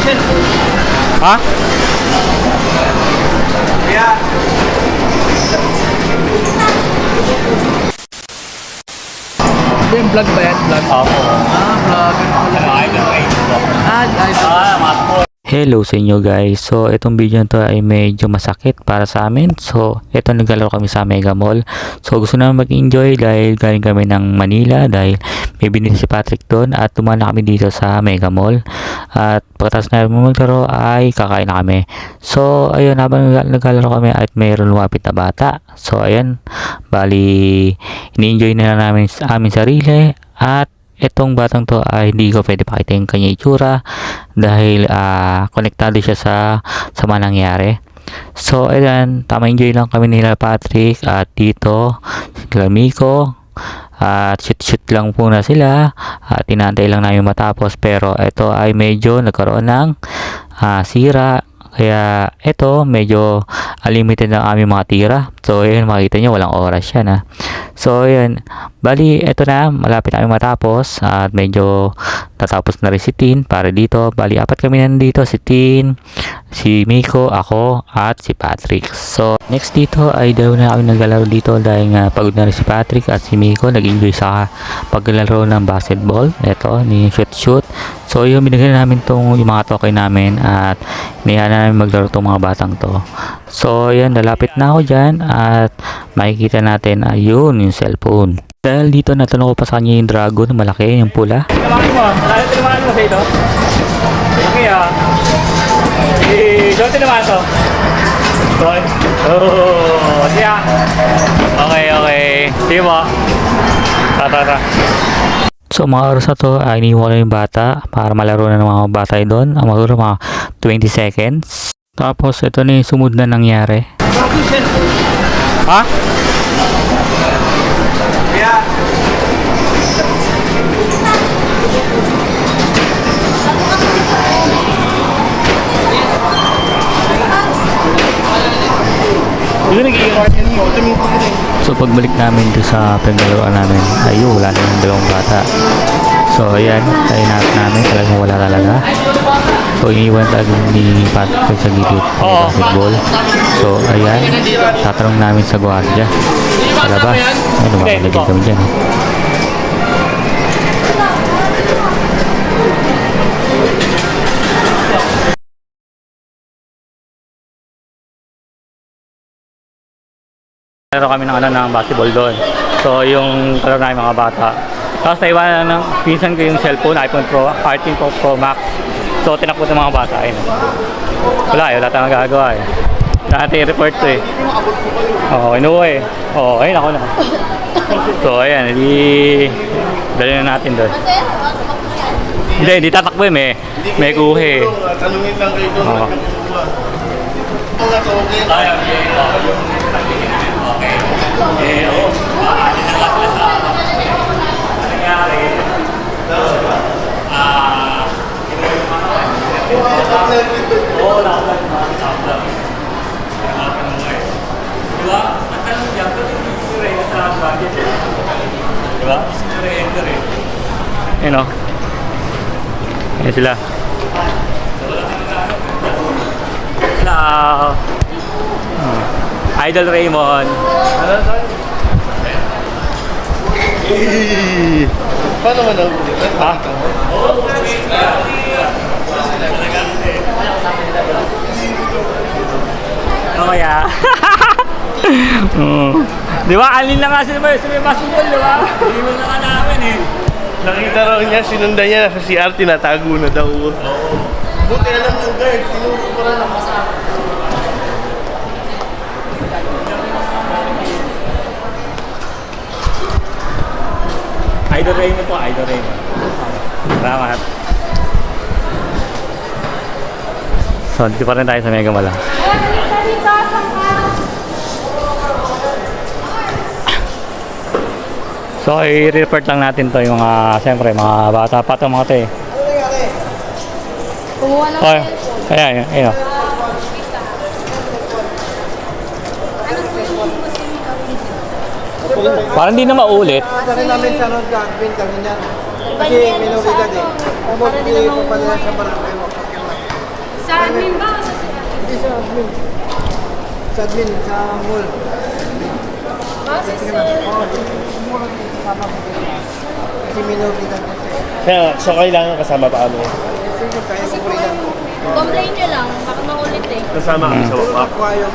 Ha? Yeah. Yung vlog ba yan? Vlog? Opo. Vlog. Idol Ray. Idol. Hello sa inyo guys. So itong video na to ay medyo masakit para sa amin. So ito naglalaro kami sa Mega Mall. So gusto namin mag-enjoy dahil galing kami ng Manila dahil may binili si Patrick doon at tumahan na kami dito sa Mega Mall. At pagkatapos na maglaro ay kakain na kami. So ayun, habang naglalaro kami at mayroon lumapit na bata. So ayun, bali ini-enjoy na namin aming sarili at itong batang to ay hindi ko pwede pakita yung kanya itsura dahil konektado siya sa mga nangyari. So ayan, tama, enjoy lang kami nila Patrick at dito sila Miko at shoot lang po na sila at tinantay lang namin matapos, pero ito ay medyo nagkaroon ng sira. Kaya ito medyo unlimited ang aming mga tira. So yun, makikita nyo walang oras yan . So yun, bali ito na, malapit na kami matapos at medyo tatapos na rin si Tin para dito. Bali apat kami nandito, si Tin, si Miko, ako at si Patrick. So next dito ay daw na kami naglalaro dito dahil nga pagod na rin si Patrick at si Miko nag-enjoy sa paglalaro ng basketball. Ito, ni shoot. So yun, binigyan namin yung mga token namin at niya na namin maglaro tong mga batang to. So yan, lalapit na ako dyan at makikita natin ayun yung cellphone. Dahil dito natanong ko pa sa kanya yung dragon, malaki, yung pula. Tinamaan mo. Tinamaan mo sa ito. Laki John, tinamaan to. John. Oh, siya. Okay. Sige mo. Tara. So mga oras na to ay iniwan ko yung bata para malaro na ng mga bata doon. Ang maguro mga 20 seconds. Tapos ito na yung sumunod na nangyari. Ha? Yeah. Hindi nag-i-record yun mo. So pagbalik namin doon sa paglaruan namin, ayun, wala na yung dalawang bata. So ayan, kainat namin, talagang wala talaga. So iniwan talaga ni Patrick sa gilid ng basketball. So ayan, tatanong namin sa gwardiya sa labas. Ay, lumakalagay kami dyan. Laro kami ng basketball doon. So yung kalaro namin mga bata. Tapos naiwanan ng pinsan ko yung cellphone, iPhone Pro, 13 Pro Max. So tinakot ng mga bata. Ayun. Wala tayong magagawa . Natin i-report to . Oo, inuwi . Oo, ayun ako na. So ayan, dali na natin doon. Hindi tatakbo may kuhi . Tanungin lang kayo doon. Oo. Ayan o. Ayan sila. Hello. Idol Raymond. Paano man nabulit? Ha? Kaya. Di ba? Alin na nga sila ba? Sila yung basketball, di ba? Hindi mo na nga namin . Nakita raw niya, sinundan niya sa CR, tinatago na daw. Buti alam yung guard, tinuro ko na masama. Idol Raymond po, Idol Raymond. Salamat. So, dito pa rin tayo sa Mega Mall . So, i-report lang natin to yung mga, siyempre, mga bata pa ito, mga ito . Kumuha ng Oh, ayan. Parang hindi na maulit. Sa rin namin sa road gagawin kami niyan. Kasi minulidad . Tapos hindi ko pa nila sa barangay mo. admin ba o sa Hindi sa admin. Sa admin, sa mall. Base sa... Kasi minor din ako. Kaya, so kailangan kasama pa kami. Kasi kung complain nyo lang, baka maulit eh. Kasama kami sa baba.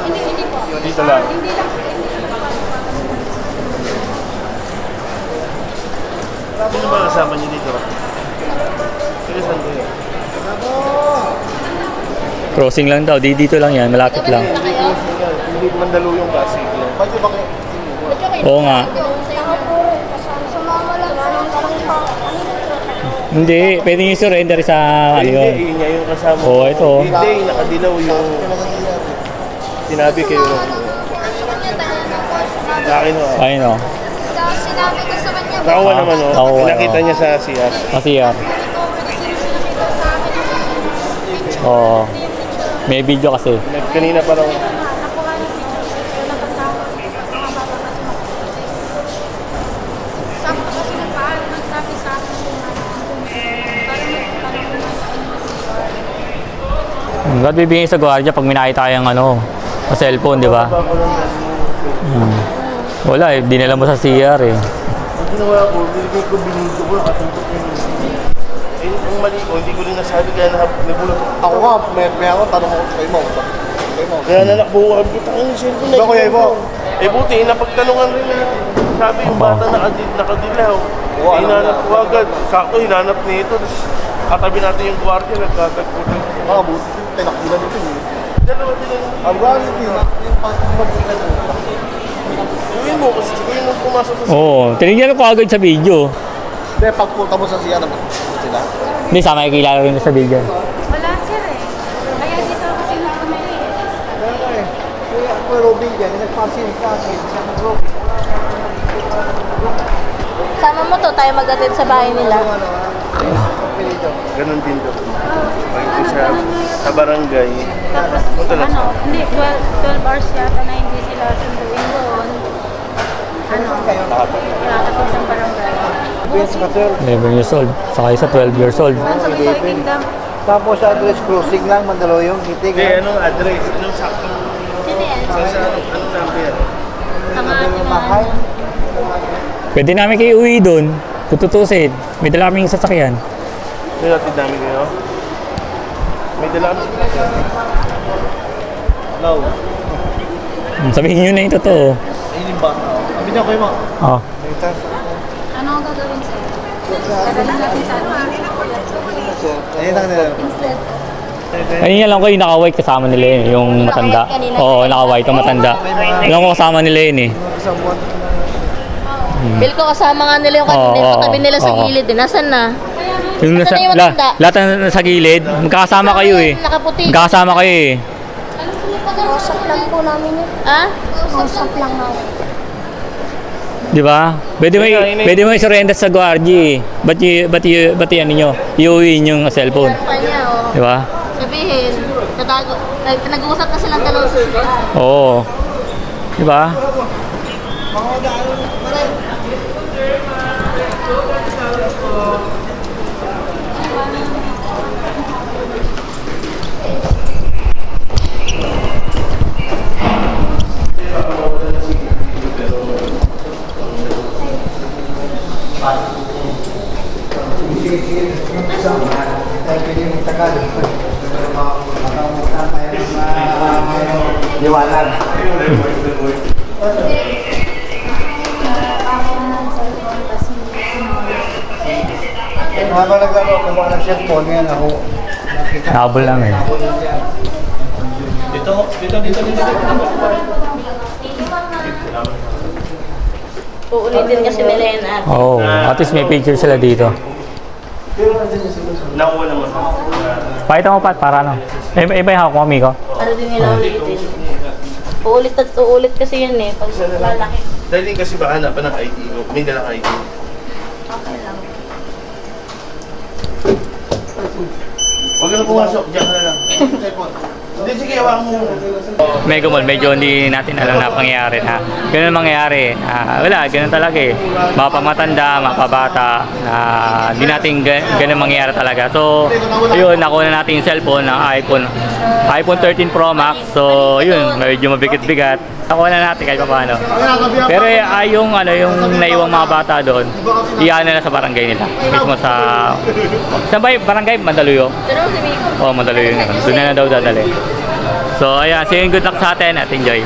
Hindi po. Dito lang. Hindi lang. Sino ba kasama niyo dito? Sige, saan kayo? Crossing lang daw, dito lang yan, malapit lang. Na kayo? Hindi mandalo yung Pasig. Bakit ba kayo? Oo nga. Sumama lang. Anong parang pa? Hindi, pwede nyo surrender sa ano Hindi, yun. yun nga yung kasama. Oo, ito. Hindi, nakadilaw yung sinabi kayo. Sa akin o. Ayun o. Sinabi ko sa kanya, Nakawa naman o. Nakawa, Nakita oo. niya sa CR. Kasi yan. sa akin yung Oo. May video kasi. Kanina pa raw. nakuha ng picture. Kaya napasama. Mga bata kasi makuha. Sabi ko kasi nagsabi sa akin kung parang nagtanong mo na sa inyo si Carl. Ba't bibigyan sa gwardiya pag minakita tayong ano, sa cellphone, di ba? Wala eh, dinala mo sa CR eh. Ang ginawa ko, nilagay ko, binidyo ko, nakatutok yung eh, ang mali ko, hindi ko rin nasabi kaya nagulat. Ako nga, may ako, tanong ako kay Mo. Kay Mo. Kaya nalakbo ko, ang butang yung cellphone na. Ba, Kuya Ibo? Eh buti, napagtanungan rin na. Sabi yung bata nakadilaw. Oo, alam Hinanap na. ko agad. Sakto, hinanap nito. Tapos katabi natin yung kwarto, nagkatagpo. Ah, buti. Tinakbulan nito eh. Dalawa din yung... Ang gano'n nito yung pag-pagkilan mo. Gawin mo, kasi gawin mo pumasok sa... Oo, tinignan ko agad sa video. Hindi, pagpunta mo sa siya naman sila. Hindi, sa makikilala rin sa video. Wala sir eh. Kaya dito kasi nagkamali eh. Kaya eh. Kuya, ako Robin dyan, nagpasin sa akin. Siya mag-Robin. Sama mo to, tayo mag-attend sa bahay nila. Ganon din daw. Pag sa barangay, Tapos, hindi, 12 hours yata na hindi sila sunduin doon. Kaya katulad ng barangay. Vince Mater. 11 years old. Saka isa 12 years old. Doon sa Bitoy Kingdom. Tapos address crossing lang, Mandaluyong, Hitig. hindi, anong address? Anong saktong... Sino yan? Anong number? Tama Bahay. Pwede namin kayo uwi doon. Kung tutusin, may dala kaming sasakyan. May natin dami kayo? May dala kami. Hello. Sabihin nyo na yung totoo. Ayun yung bata. Sabi niya ko yung mga. Oh. Ano ang gagawin sa'yo? Dadalhin natin sa ano? Ayun ang nila. Instead. Ayun lang ko yung naka-white kasama nila yun, yung matanda. Naka-white kanina. Oo, naka-white yung matanda. Alam ko kasama nila yun eh. Isang buwan. Feel ko kasama nga nila yung kanina. Oo, Katabi nila sa oo. gilid. Nasaan na? Yung nasa, Nasaan na yung matanda? lahat na nasa gilid, magkakasama kayo eh. Nakaputi. Magkakasama kayo eh. Kausap lang po namin yun. Ha? Kausap lang namin. Di ba? Pwede mo i-surrender sa gwardiya eh. Ba't ano nyo? Iuwiin yung cellphone. Kanya, oh. Di ba? Sabihin, nag-uusap na silang dalawa sa sila. Oo. Di ba? Liwanag. Habang naglaro, kumuha ng cellphone, ngayon ako. Nakabol lang eh. Dito. Uulitin kasi nila yan at Oo. At least may picture sila dito. Nakuha naman. Pakita mo Pat, para ano. Iba yung hawak mo, amigo. para din nila ulitin. Uulit at uulit kasi yan eh. Pag lalaki. Dahil kasi baka hanapan ng ID mo. May dalang ID. Okay lang. Huwag ka na pumasok. Diyan ka na lang. Hindi, sige, hawakan mo muna. Mega Mall, medyo hindi natin alam na pangyayari na ganun mangyayari. Wala, ganun talaga eh. Mapamatanda, mapabata, hindi natin ganun mangyayari talaga. So, yun, nakuha na natin yung cellphone ng iPhone 13 Pro Max. So, yun, medyo mabigat-bigat. Nakuha na natin kahit pa paano. Pero yung naiwang mga bata doon, iyan na sa barangay nila. Mismo sa barangay, Mandaluyong. Pero si Miko. Oo, Mandaluyong. Doon na daw dadali. So, ayan, saying good luck sa atin at enjoy.